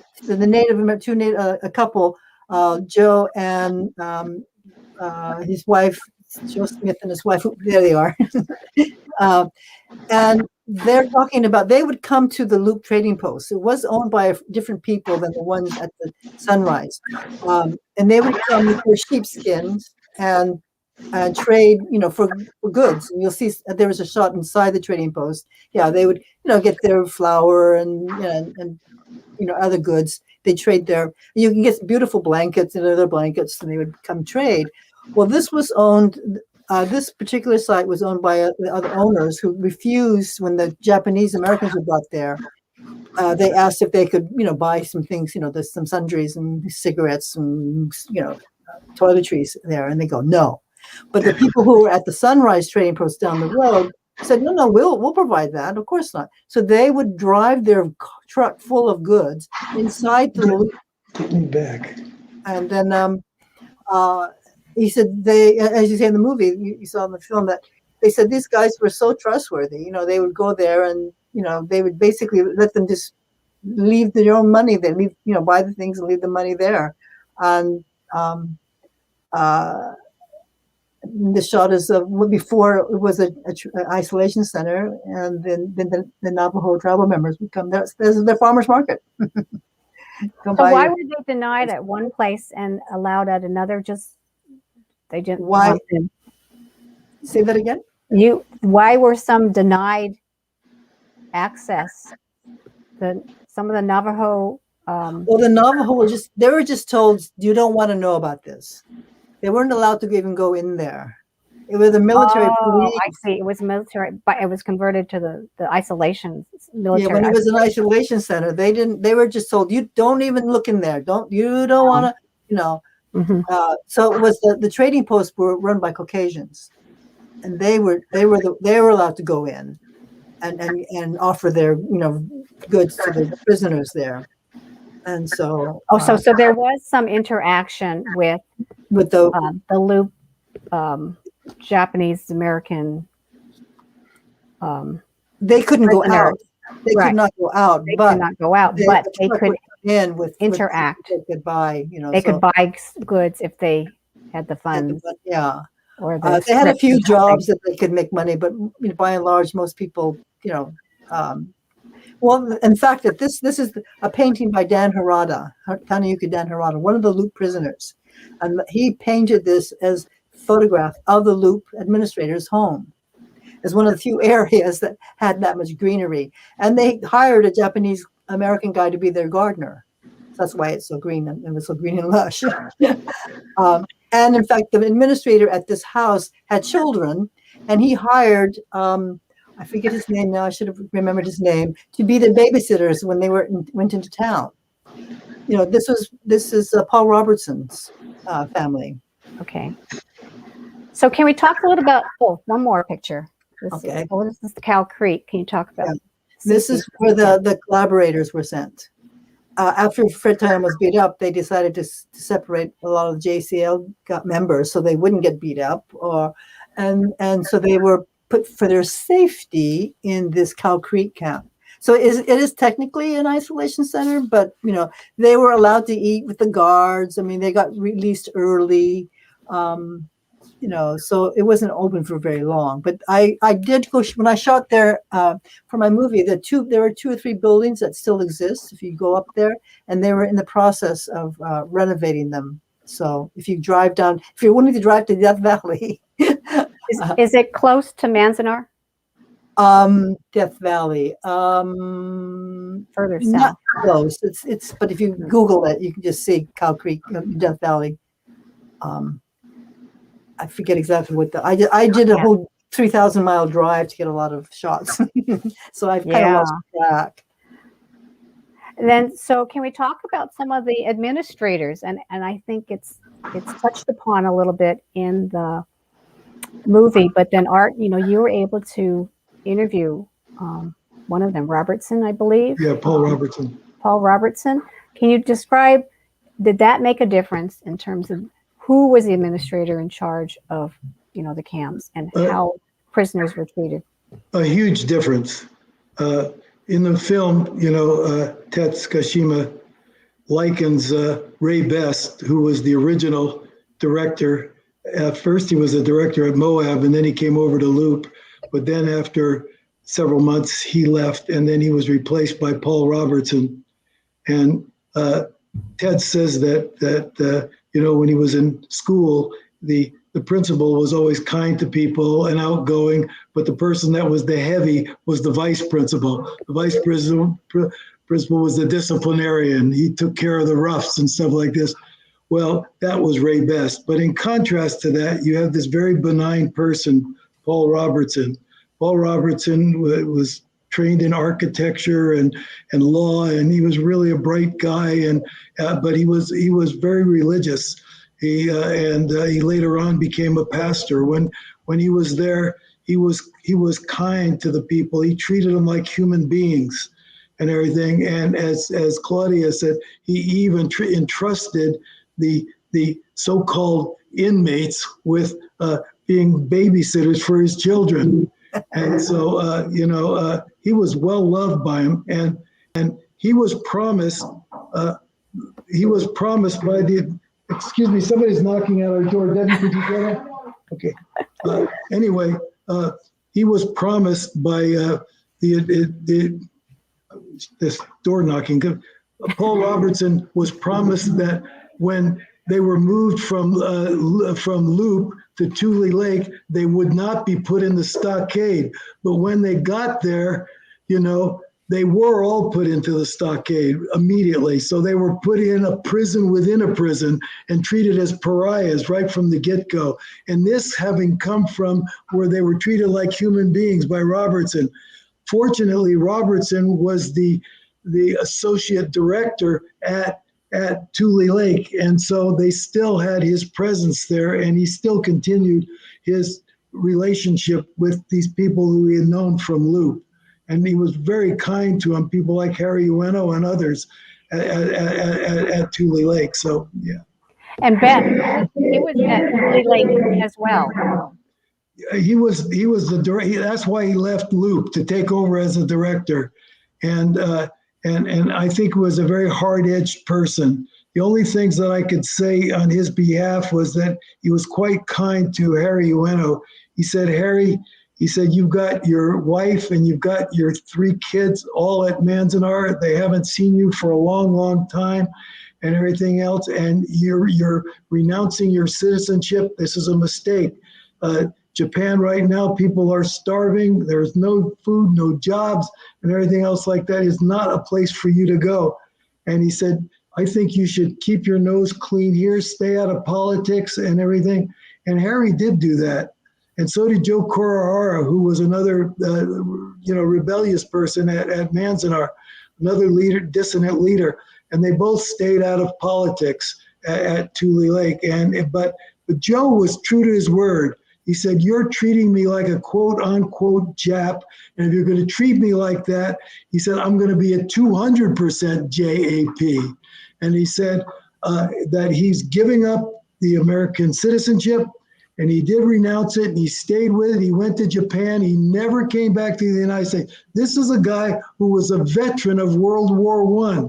a couple, Joe and his wife, Joe Smith and his wife. There they are, and they're talking about they would come to the Loop Trading Post. It was owned by different people than the ones at the Sunrise, and they would come with their sheepskins and trade, for goods. And you'll see there was a shot inside the Trading Post. Yeah, they would, get their flour and other goods. They trade there. You can get beautiful blankets and other blankets, and they would come trade. Well, this was owned. This particular site was owned by the other owners who refused when the Japanese Americans were brought there. They asked if they could, buy some things. There's some sundries and cigarettes and toiletries there, and they go no. But the people who were at the Sunrise Trading Post down the road said, no, we'll provide that. Of course not. So they would drive their truck full of goods inside the Loop. Get me back. And then he said they, as you say in the movie, you saw in the film, that they said these guys were so trustworthy. They would go there and, they would basically let them just leave their own money. They leave, buy the things and leave the money there. And the shot is before it was an isolation center, and then the Navajo tribal members would come. There's their farmers market. So why were they denied at one place and allowed at another? Just they didn't. Why? Say that again. Why were some denied access? Some of the Navajo. Well, the Navajo were just told, you don't want to know about this. They weren't allowed to even go in there. It was a military police. I see. It was military, but it was converted to the isolation military. Yeah, when it was an isolation center, they were just told, you don't even look in there. You don't want to, Mm-hmm. So it was the trading posts were run by Caucasians, and they were allowed to go in and offer their goods to the prisoners there. And so, so there was some interaction with the Loop Japanese American. They couldn't go out. They could not go out. They could not go out, but they could in with interact. They could buy. They could buy goods if they had the funds. Yeah. Or they had a few jobs that they could make money, but by and large, most people, well, in fact, this is a painting by Dan Harada, Katayanagi Dan Harada, one of the Loop prisoners. And he painted this as a photograph of the Loop administrator's home, as one of the few areas that had that much greenery. And they hired a Japanese American guy to be their gardener. That's why it's so green and it was so green and lush. And in fact, the administrator at this house had children, and he hired, I forget his name now. I should have remembered his name, to be the babysitters when they went into town. This is Paul Robertson's family. Okay. So can we talk a little about? One more picture. This is the Cow Creek. Can you talk about? Yeah. This is where the collaborators were sent. After Fred Time was beat up, they decided to separate a lot of the JCL members so they wouldn't get beat up, and so they were put for their safety in this Cow Creek camp. So it is technically an isolation center, but they were allowed to eat with the guards. I mean, they got released early, so it wasn't open for very long. But I did go when I shot there for my movie. There were 2 or 3 buildings that still exist if you go up there, and they were in the process of renovating them. So if you drive down, if you're willing to drive to Death Valley, is it close to Manzanar? Death Valley. Further south. Not close. It's but if you Google it, you can just see Cow Creek, Death Valley. I forget exactly what I did a whole 3,000-mile drive to get a lot of shots. So I've kind of lost track. Then, so can we talk about some of the administrators? And I think it's touched upon a little bit in the movie, but then Art, you were able to interview one of them, Robertson, I believe. Yeah, Paul Robertson. Paul Robertson. Can you describe, did that make a difference in terms of who was the administrator in charge of, the camps and how prisoners were treated? A huge difference. In the film, Tets Kashima likens Ray Best, who was the original director. At first, he was a director at Moab, and then he came over to Loop. But then after several months, he left, and then he was replaced by Paul Robertson. And Ted says that when he was in school, the principal was always kind to people and outgoing, but the person that was the heavy was the vice principal. The vice principal was the disciplinarian. He took care of the roughs and stuff like this. Well, that was Ray Best. But in contrast to that, you have this very benign person, Paul Robertson. Paul Robertson was trained in architecture and law, and he was really a bright guy. But he was very religious. He later on became a pastor. When he was there, he was kind to the people. He treated them like human beings and everything. And as Claudia said, he even entrusted the so-called inmates with being babysitters for his children. And so he was well loved by him, and he was promised by the. Excuse me, somebody's knocking at our door. Debbie, could you get it? Okay. Anyway, he was promised by this door knocking. Paul Robertson was promised that when they were moved from Loop to Tule Lake, they would not be put in the stockade. But when they got there, they were all put into the stockade immediately. So they were put in a prison within a prison and treated as pariahs right from the get-go. And this having come from where they were treated like human beings by Robertson. Fortunately, Robertson was the associate director at Tule Lake. And so they still had his presence there, and he still continued his relationship with these people who he had known from Loop. And he was very kind to them, people like Harry Ueno and others at Tule Lake. So, yeah. And Ben, he was at Tule Lake as well. He was the director. That's why he left Loop, to take over as a director. And I think he was a very hard-edged person. The only things that I could say on his behalf was that he was quite kind to Harry Ueno. He said, Harry, you've got your wife and you've got your 3 kids all at Manzanar. They haven't seen you for a long, long time and everything else. And you're renouncing your citizenship. This is a mistake. Japan right now, people are starving. There's no food, no jobs, and everything else like that. Is not a place for you to go. And he said, I think you should keep your nose clean here, stay out of politics and everything. And Harry did do that. And so did Joe Kurohara, who was another, rebellious person at Manzanar, another leader, dissident leader. And they both stayed out of politics at Tule Lake. But Joe was true to his word. He said, you're treating me like a quote unquote Jap. And if you're going to treat me like that, he said, I'm going to be a 200% JAP. And he said that he's giving up the American citizenship, And he did renounce it, and he stayed with it. He went to Japan. He never came back to the United States. This is a guy who was a veteran of World War I.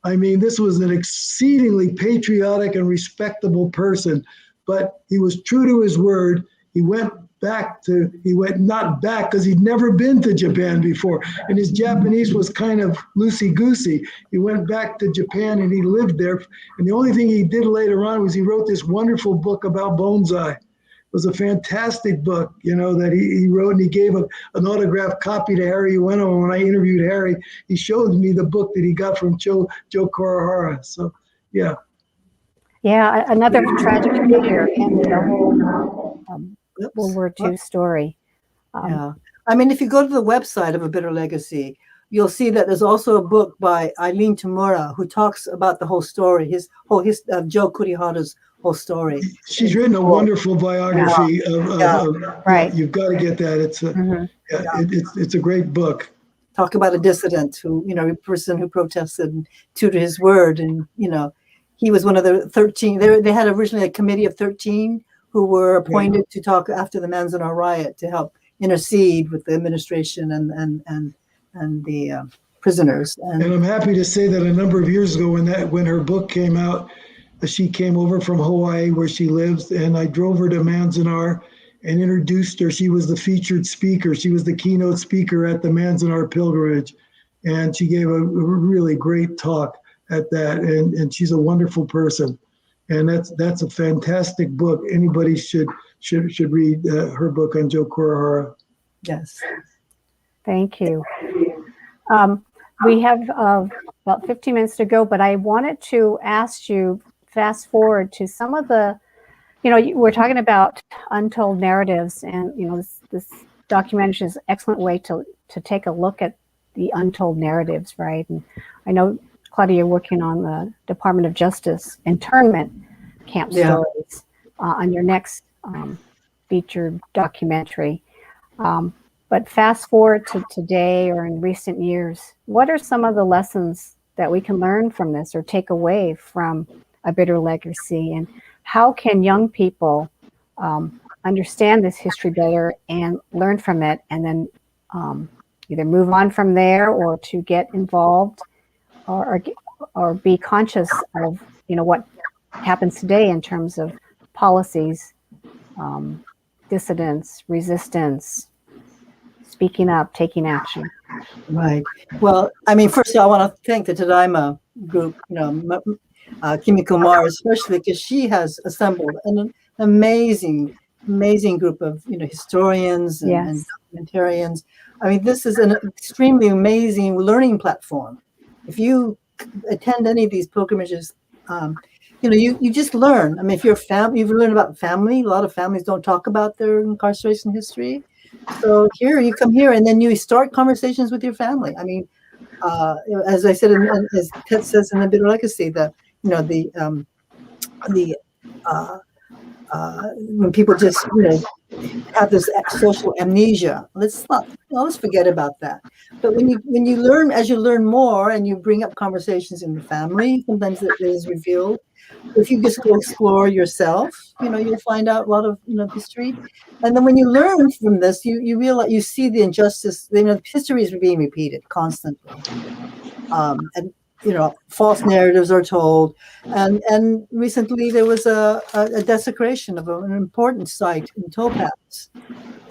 I mean, this was an exceedingly patriotic and respectable person, but he was true to his word. He went not back because he'd never been to Japan before. And his Japanese was kind of loosey-goosey. He went back to Japan and he lived there. And the only thing he did later on was he wrote this wonderful book about bonsai. It was a fantastic book, that he wrote, and he gave an autographed copy to Harry Ueno. When I interviewed Harry, he showed me the book that he got from Joe Kurohara. So, yeah. Yeah, another tragic figure in the whole World War II story. Yeah. I mean, if you go to the website of A Bitter Legacy, you'll see that there's also a book by Eileen Tamura who talks about the whole story, Joe Kurihara's whole story. She's written a wonderful biography right. You've got to get that. It's a great book. Talk about a dissident who, a person who protested true to his word. And, he was one of the 13. They had originally a committee of 13 who were appointed to talk after the Manzanar riot to help intercede with the administration and the prisoners. And I'm happy to say that a number of years ago when her book came out, she came over from Hawaii where she lives, and I drove her to Manzanar and introduced her. She was the featured speaker. She was the keynote speaker at the Manzanar pilgrimage, and she gave a really great talk at that, and she's a wonderful person. And that's a fantastic book. Anybody should read her book on Joe Kurohara. Yes. Thank you. We have about 15 minutes to go, but I wanted to ask you, fast forward to some of the, we're talking about untold narratives, and this documentary is an excellent way to take a look at the untold narratives, right? And I know, Claudia, you're working on the Department of Justice internment camp stories on your next featured documentary. But fast forward to today or in recent years, what are some of the lessons that we can learn from this or take away from A Bitter Legacy? And how can young people understand this history better and learn from it, and then either move on from there or to get involved or be conscious of what happens today in terms of policies, dissidence, resistance, speaking up, taking action? Right. Well, I mean, first of all, I want to thank the Tadaima group, Kimiko Mar, especially because she has assembled an amazing group of, historians and documentarians. I mean, this is an extremely amazing learning platform. If you attend any of these pilgrimages, you just learn. I mean, if you're family, you learn about family. A lot of families don't talk about their incarceration history. So here you come here, and then you start conversations with your family. I mean, as I said, as Ted says in A Bitter Legacy, when people just have this social amnesia, let's forget about that. But when you learn, as you learn more, and you bring up conversations in the family, sometimes it is revealed. If you just go explore yourself, you'll find out a lot of history. And then when you learn from this, you realize, you see the injustice. History is being repeated constantly, and false narratives are told. And recently there was a desecration of an important site in Topaz,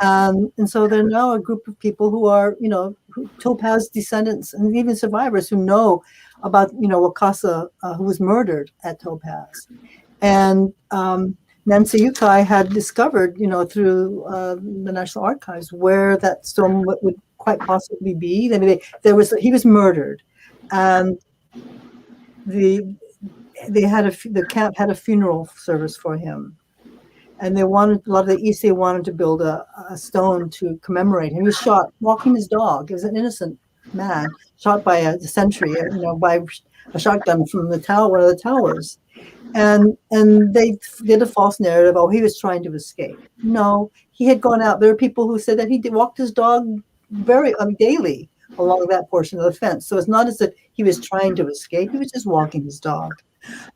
and so there are now a group of people who are Topaz descendants and even survivors who know about Wakasa, who was murdered at Topaz, and Nancy Yukai had discovered through the National Archives where that stone would quite possibly be. I mean, he was murdered, and the camp had a funeral service for him, and a lot of the Issei wanted to build a stone to commemorate him. He was shot walking his dog. He was an innocent man shot by a sentry, by a shotgun from one of the towers, and they did a false narrative. Oh, he was trying to escape. No, he had gone out. There are people who said that he walked his dog daily along that portion of the fence. So it's not as if he was trying to escape. He was just walking his dog.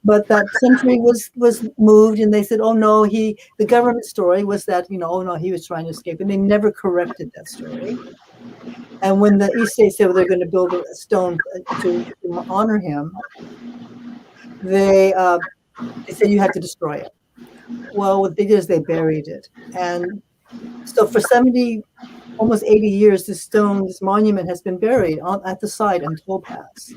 But that sentry was moved, and they said, "Oh no, the government story was that oh no, he was trying to escape," and they never corrected that story. And when the East States said they're going to build a stone to honor him, they said you had to destroy it. Well, what they did is they buried it, and so for 70, almost 80 years, this monument has been buried at the site on Topaz.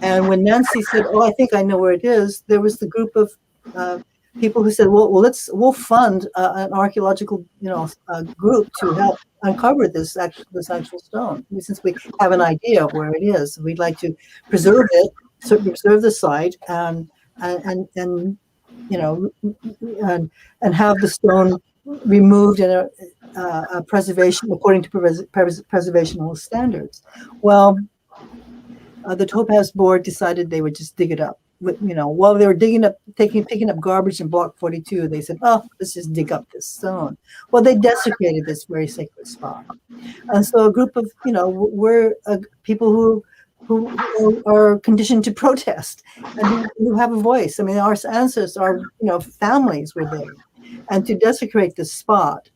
And when Nancy said, "Oh, I think I know where it is," there was the group of people who said, "Well, we'll fund an archaeological, group to help uncover this actual stone. Since we have an idea of where it is, we'd like to preserve it, preserve the site, and have the stone removed in a preservation according to preservational standards." Well, the Topaz board decided they would just dig it up. While they were picking up garbage in Block 42, they said, "Oh, let's just dig up this stone." Well, they desecrated this very sacred spot, and so a group of we're people who are conditioned to protest and who have a voice. I mean, our ancestors, our families were there, and to desecrate this spot,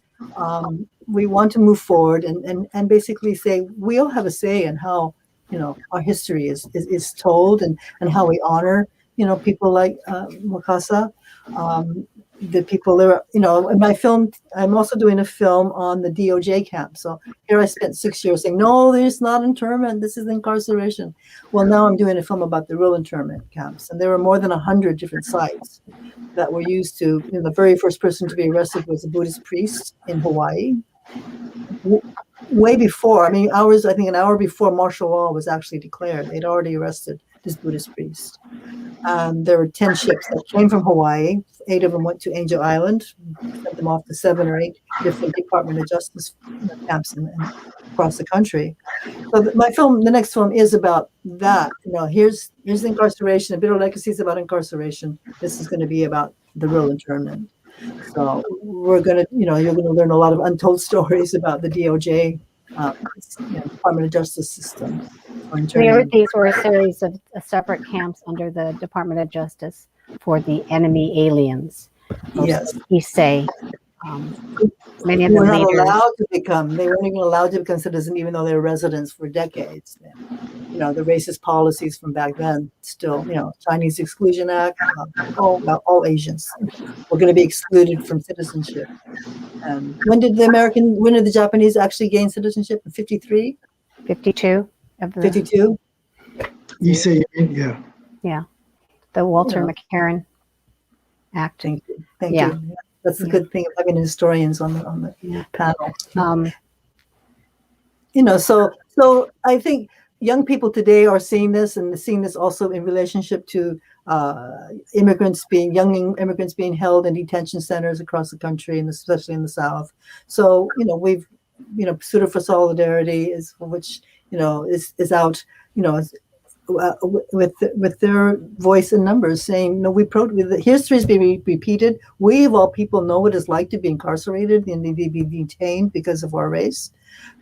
we want to move forward and basically say we all have a say in how our history is told and how we honor people like Mukasa, the people there. In my film, I'm also doing a film on the DOJ camp. So here I spent 6 years saying, no, there's not internment, this is incarceration. Well, now I'm doing a film about the real internment camps, and there were more than 100 different sites that were used to. The very first person to be arrested was a Buddhist priest in Hawaii. Way before, I think an hour before martial law was actually declared, they'd already arrested this Buddhist priest. There were 10 ships that came from Hawaii. 8 of them went to Angel Island, sent them off to 7 or 8 different Department of Justice camps across the country. So the next film is about that. Here's the incarceration. A Bitter Legacy is about incarceration. This is going to be about the real internment. So we're going to, you're going to learn a lot of untold stories about the DOJ, Department of Justice system. These were a series of separate camps under the Department of Justice for the enemy aliens. Yes. Issei. Many of They were them not leaders. allowed to become. They weren't even allowed to become citizens, even though they were residents for decades. The racist policies from back then still. Chinese Exclusion Act. All Asians were going to be excluded from citizenship. And when did the Japanese actually gain citizenship? In 53? 52 of the 52? You say, yeah. Yeah, the Walter McCarran Act. Thank you. That's the good thing of having historians on the panel. So I think young people today are seeing this, and seeing this also in relationship to young immigrants being held in detention centers across the country, and especially in the South. So we've Suitor for Solidarity which is out with their voice and numbers saying, the history is being repeated. We of all people know what it's like to be incarcerated and to be detained because of our race,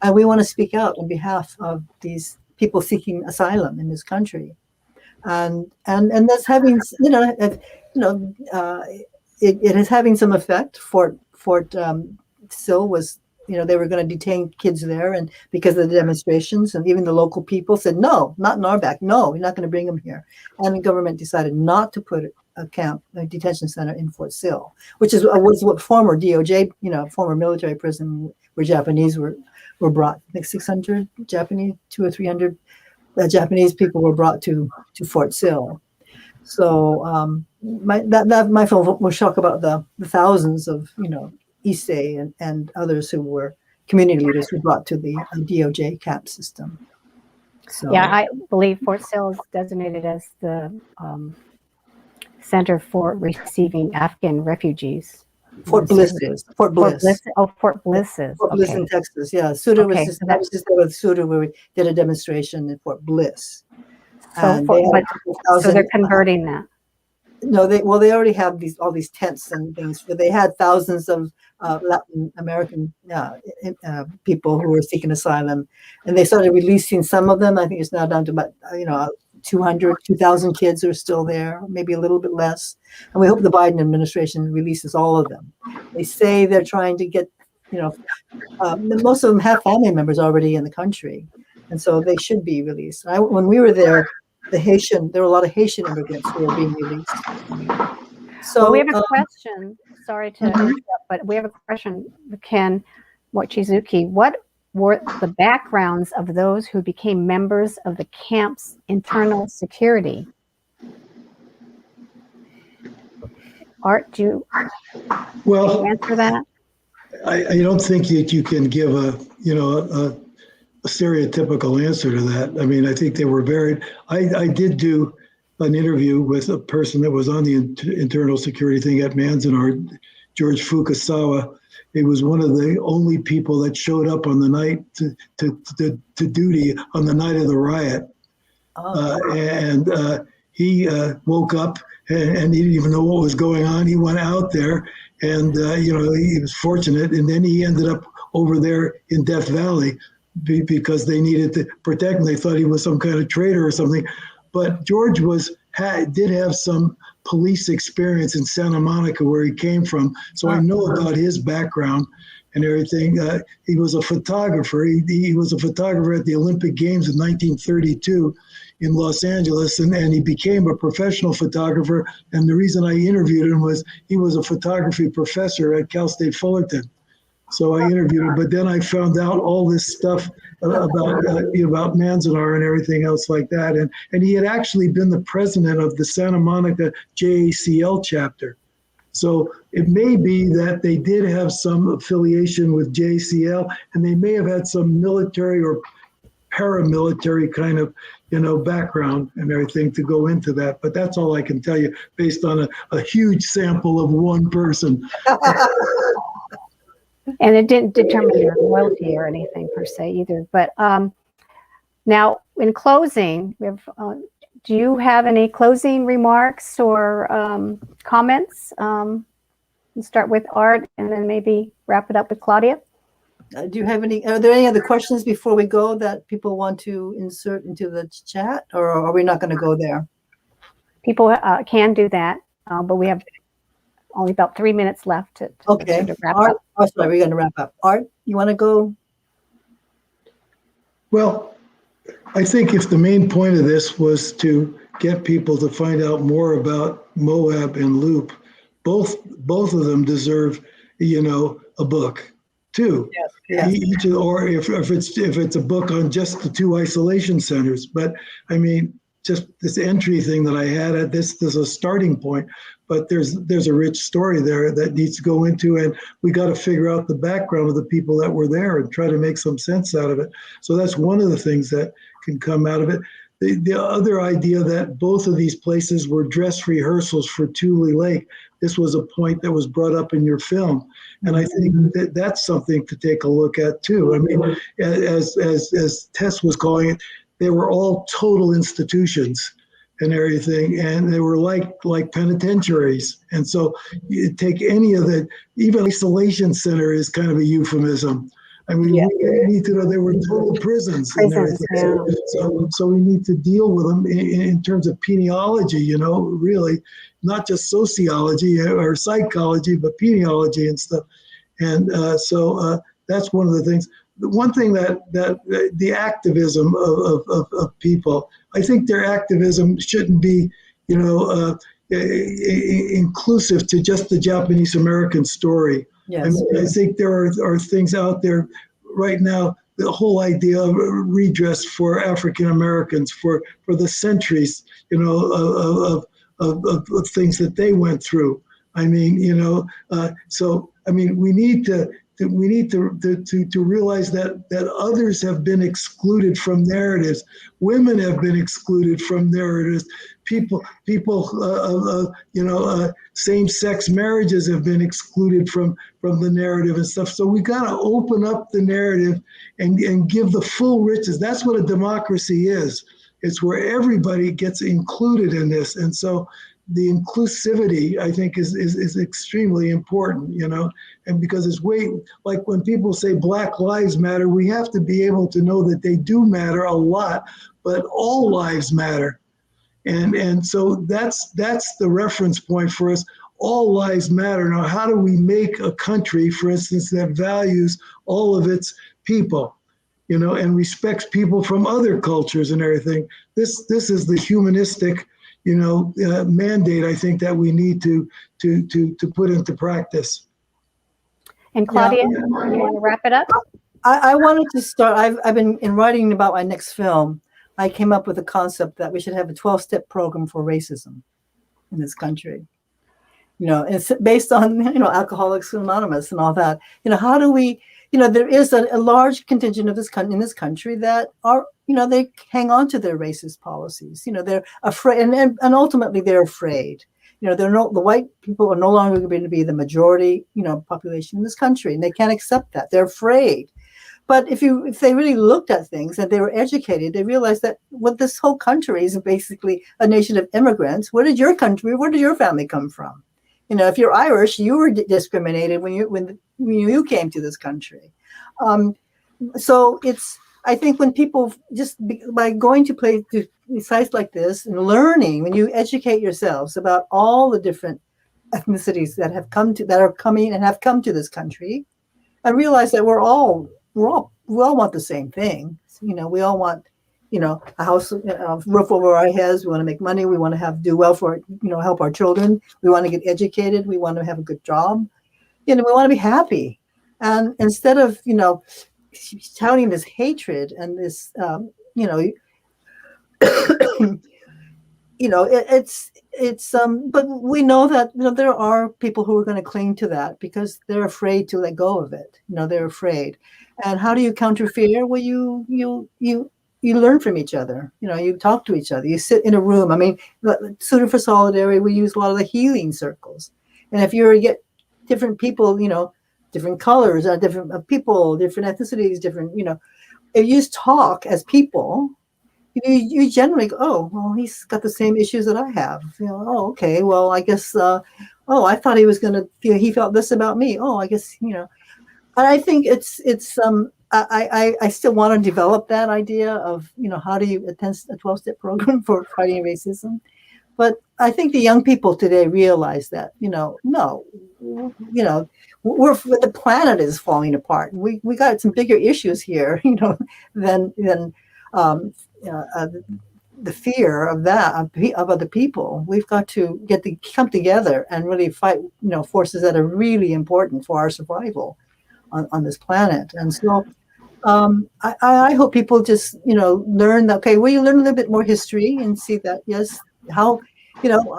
and we want to speak out on behalf of these people seeking asylum in this country, and that's having it is having some effect. Fort Sill was. They were going to detain kids there, and because of the demonstrations, and even the local people said, no, not in our back. No, we're not going to bring them here. And the government decided not to put a detention center in Fort Sill, which was what former DOJ, former military prison where Japanese were brought. I think 600 Japanese, 200 or 300 Japanese people were brought to Fort Sill. So my film will talk about the thousands of Issei and others who were community leaders who brought to the DOJ camp system. So, yeah, I believe Fort Sill is designated as the center for receiving Afghan refugees. Fort Bliss is. Fort Bliss. Fort Bliss is. Fort Bliss in Texas. Yeah, Suitor was just with Suitor where we did a demonstration in Fort Bliss. So they're converting that. No, they already have all these tents and things, but they had thousands of Latin American people who were seeking asylum, and they started releasing some of them. I think it's now down to about 2,000 kids are still there, maybe a little bit less. And we hope the Biden administration releases all of them. They say they're trying to get, most of them have family members already in the country. And so they should be released. When we were there, there were a lot of Haitian immigrants who were being released. So well, we have a question. Sorry to interrupt, but we have a question, Ken Mochizuki. What were the backgrounds of those who became members of the camp's internal security? Art, do you answer that? I don't think that you can give a stereotypical answer to that. I mean, I think they were varied. I did do an interview with a person that was on the internal security thing at Manzanar, George Fukasawa. He was one of the only people that showed up on the night to duty on the night of the riot. He woke up and he didn't even know what was going on. He went out there and, he was fortunate. And then he ended up over there in Death Valley because they needed to protect him. They thought he was some kind of traitor or something. But George did have some police experience in Santa Monica where he came from. So I know about his background and everything. He was a photographer. He was a photographer at the Olympic Games in 1932 in Los Angeles, and he became a professional photographer. And the reason I interviewed him was he was a photography professor at Cal State Fullerton. So I interviewed him, but then I found out all this stuff about Manzanar and everything else like that. And he had actually been the president of the Santa Monica JACL chapter. So it may be that they did have some affiliation with JACL, and they may have had some military or paramilitary kind of, background and everything to go into that. But that's all I can tell you based on a huge sample of one person. And it didn't determine your loyalty or anything per se either. But now, in closing, do you have any closing remarks or comments? We'll start with Art and then maybe wrap it up with Claudia. Are there any other questions before we go that people want to insert into the chat, or are we not going to go there? People can do that, but we have only about 3 minutes left to wrap Art, up. Oh, sorry, we're going to wrap up. Art, you want to go? Well, I think if the main point of this was to get people to find out more about Moab and Loop, both of them deserve, a book too. Yes. Or if it's a book on just the two isolation centers. But I mean, just this entry thing that I had, this is a starting point, but there's a rich story there that needs to go into, and we got to figure out the background of the people that were there and try to make some sense out of it. So that's one of the things that can come out of it. The other idea that both of these places were dress rehearsals for Tule Lake, this was a point that was brought up in your film. And I think that's something to take a look at too. I mean, as Tess was calling it, they were all total institutions and everything, and they were like penitentiaries. And so you take any of the, even isolation center is kind of a euphemism. I mean, we need to know they were total prisons and everything. Yeah. So we need to deal with them in terms of peniology, really, not just sociology or psychology, but peniology and stuff. And so that's one of the things. The one thing that the activism of people, I think their activism shouldn't be, inclusive to just the Japanese American story. Yes. I mean, I think there are things out there right now, the whole idea of redress for African Americans for the centuries, of things that they went through. I mean, so I mean, we need to realize that others have been excluded from narratives. Women have been excluded from narratives. People, same-sex marriages have been excluded from the narrative and stuff. So we got to open up the narrative and give the full riches. That's what a democracy is. It's where everybody gets included in this. And so the inclusivity, I think, is extremely important, and because it's like when people say Black Lives Matter, we have to be able to know that they do matter a lot, but all lives matter. And so that's the reference point for us. All lives matter. Now, how do we make a country, for instance, that values all of its people, and respects people from other cultures and everything? This is the humanistic, mandate, I think, that we need to put into practice. And Claudia, you want to wrap it up? I wanted to start. I've been in writing about my next film. I came up with a concept that we should have a 12-step program for racism in this country. It's based on, Alcoholics Anonymous and all that. How do we, there is a large contingent of in this country that are, they hang on to their racist policies. They're afraid, and ultimately they're afraid. The white people are no longer going to be the majority, population in this country, and they can't accept that. They're afraid. But if they really looked at things and they were educated, they realized that this whole country is basically a nation of immigrants. Where did your family come from? If you're Irish, you were discriminated when you came to this country. So I think when people by going to sites like this and learning, when you educate yourselves about all the different ethnicities that are coming and have come to this country, and realize that we all want the same thing. We all want, a house, a roof over our heads. We want to make money. We want to do well for, help our children. We want to get educated. We want to have a good job. We want to be happy. And instead of, touting this hatred and this, but we know that, there are people who are going to cling to that because they're afraid to let go of it. They're afraid. And how do you counter fear? Well, you learn from each other. You talk to each other. You sit in a room. I mean, Student for Solidarity, we use a lot of the healing circles. And if you get different people, different colors, different people, different ethnicities, different, if you just talk as people, you generally go, oh, well, he's got the same issues that I have. Oh, okay, well, I guess, I thought he was going to, he felt this about me. Oh, I guess, and I think I still want to develop that idea of, how do you attend a 12-step program for fighting racism? But I think the young people today realize that, no, the planet is falling apart. We got some bigger issues here, than the fear of other people. We've got to come together and really fight, forces that are really important for our survival on this planet. And so I hope people just, learn that, okay, well, you learn a little bit more history and see that, yes, how,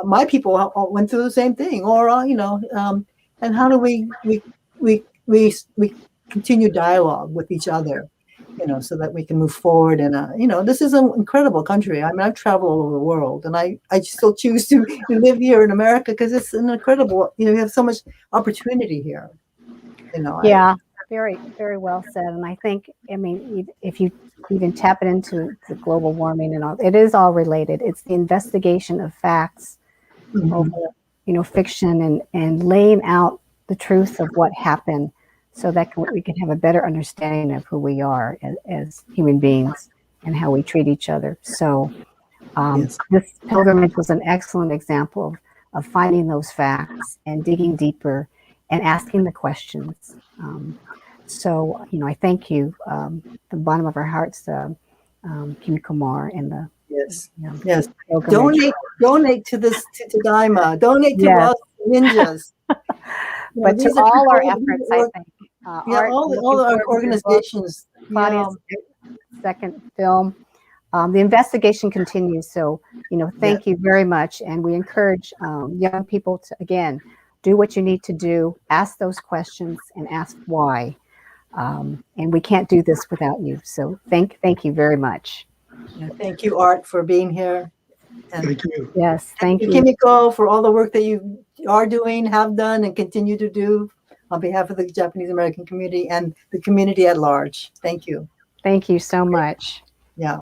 my people all went through the same thing, or, and how do we continue dialogue with each other, so that we can move forward. And, this is an incredible country. I mean, I've traveled all over the world, and I still choose to live here in America because it's an incredible, we have so much opportunity here. Yeah, very, very well said. And I think, if you even tap it into the global warming and all, it is all related. It's the investigation of facts over, fiction and laying out the truth of what happened so that we can have a better understanding of who we are as human beings and how we treat each other. So Yes. This pilgrimage was an excellent example of finding those facts and digging deeper and asking the questions. So, I thank you, the bottom of our hearts, Kim Kumar and the Yes. yes. Donate to this to Daima. Donate to Yes. us ninjas. But to all our efforts, I think. All our organizations. Claudia's second film. The investigation continues. So, thank you very much. And we encourage young people to, again, do what you need to do, ask those questions and ask why. And we can't do this without you. So thank you very much. Thank you, Art, for being here. And Thank you. Yes, thank you. Kimiko, for all the work that you are doing, have done, and continue to do on behalf of the Japanese American community and the community at large. Thank you. Thank you so much.